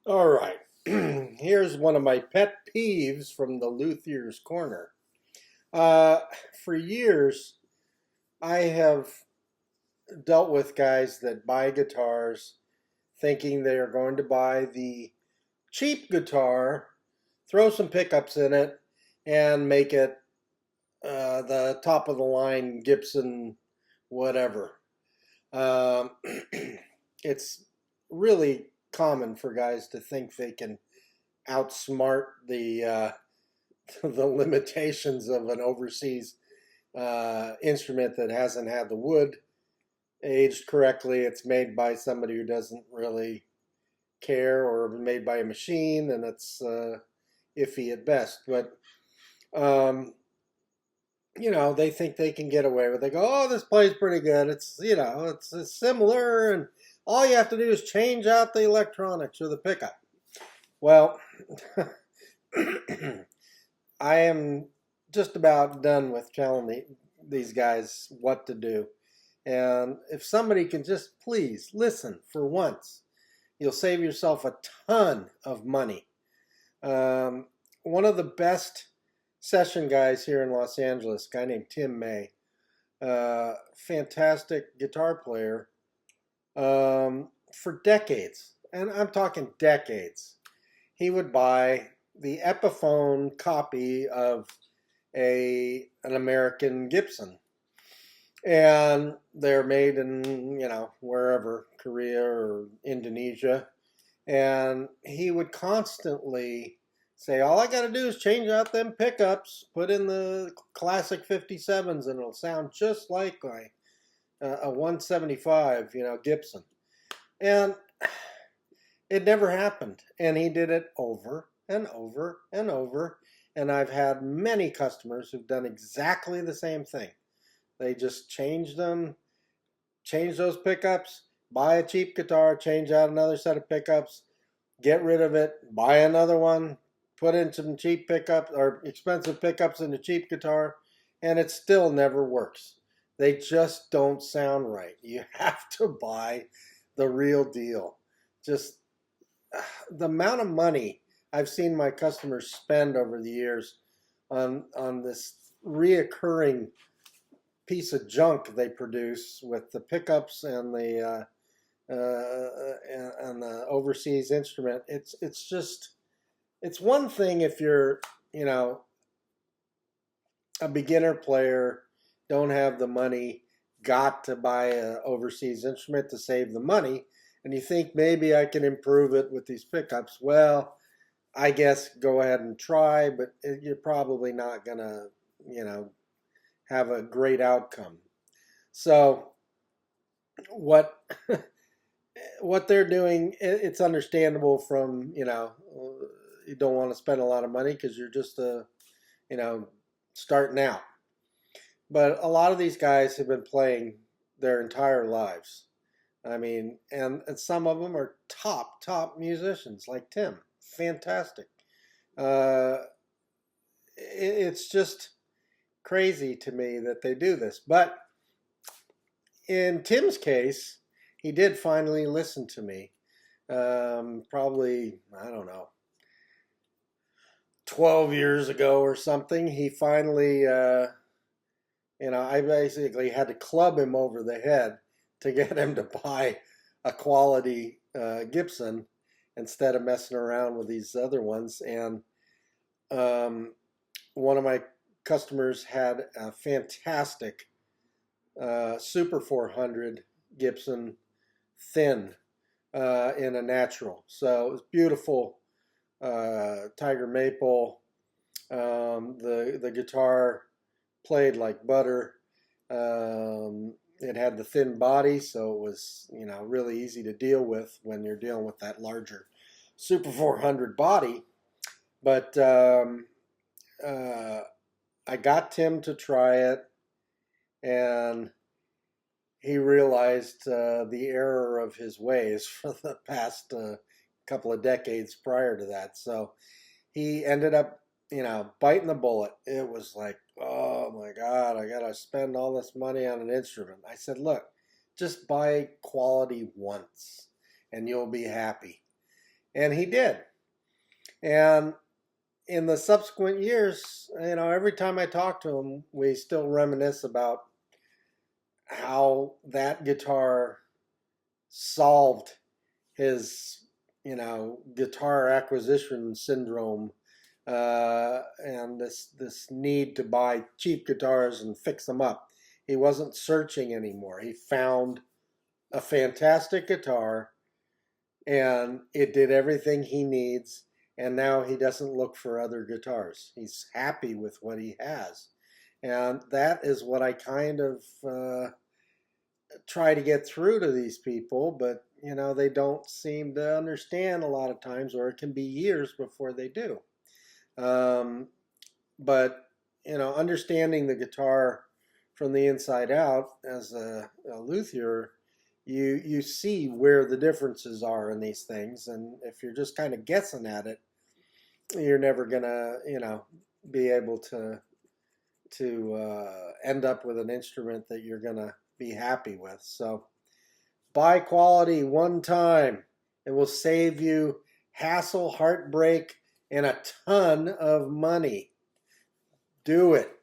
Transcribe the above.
All right. Here's one of my pet peeves from the Luthier's Corner. Uh, for years, I have dealt with guys that buy guitars thinking they are going to buy the cheap guitar, throw some pickups in it, and make it the top of the line Gibson, whatever. Um, it's really common for guys to think they can outsmart the the limitations of an overseas instrument that hasn't had the wood aged correctly. It's made by somebody who doesn't really care, or made by a machine, and it's iffy at best. But um, they think they can get away with it. They go, "Oh, this plays pretty good. It's similar, and all you have to do is change out the electronics or the pickup." Well, I am just about done with telling these guys what to do. And if somebody can just please listen for once, you'll save yourself a ton of money. One of the best session guys here in Los Angeles, a guy named Tim May, fantastic guitar player, for decades, and I'm talking decades, he would buy the Epiphone copy of an American Gibson, and they're made in wherever, Korea or Indonesia, and he would constantly say, all I got to do is change out them pickups, put in the classic 57s, and it'll sound just like a 175 Gibson. And it never happened. And he did it over and over and over. And I've had many customers who've done exactly the same thing. They just change those pickups, buy a cheap guitar, change out another set of pickups, get rid of it, buy another one, put in some cheap pickups or expensive pickups in the cheap guitar, and it still never works. They just don't sound right. You have to buy the real deal. Just the amount of money I've seen my customers spend over the years on this reoccurring piece of junk they produce with the pickups and the overseas instrument. It's one thing if you're a beginner player, don't have the money, got to buy an overseas instrument to save the money, and you think maybe I can improve it with these pickups. Well, I guess go ahead and try, but you're probably not gonna have a great outcome. So what what they're doing, it's understandable from you don't want to spend a lot of money because you're just starting out. But a lot of these guys have been playing their entire lives. I mean, and some of them are top musicians like Tim. Fantastic. Uh, it's just crazy to me that they do this. But in Tim's case, he did finally listen to me. Probably, I don't know, 12 years ago or something. He finally, I basically had to club him over the head to get him to buy a quality Gibson instead of messing around with these other ones. And one of my customers had a fantastic Super 400 Gibson thin in a natural. So it was beautiful, tiger maple. The guitar played like butter. It had the thin body, so it was really easy to deal with when you're dealing with that larger Super 400 body. But I got Tim to try it, and he realized the error of his ways for the past couple of decades prior to that. So he ended up, biting the bullet. It was like, oh my God, I got to spend all this money on an instrument. I said, look, just buy quality once and you'll be happy. And he did. And in the subsequent years, every time I talk to him, we still reminisce about how that guitar solved his, guitar acquisition syndrome, and this need to buy cheap guitars and fix them up. He wasn't searching anymore. He found a fantastic guitar, and it did everything he needs. And now he doesn't look for other guitars. He's happy with what he has. And that is what I kind of try to get through to these people, but they don't seem to understand a lot of times, or it can be years before they do. But understanding the guitar from the inside out as a luthier, you see where the differences are in these things, and if you're just kind of guessing at it, you're never gonna be able to end up with an instrument that you're gonna be happy with. So buy quality one time. It will save you hassle, heartbreak, and a ton of money. Do it.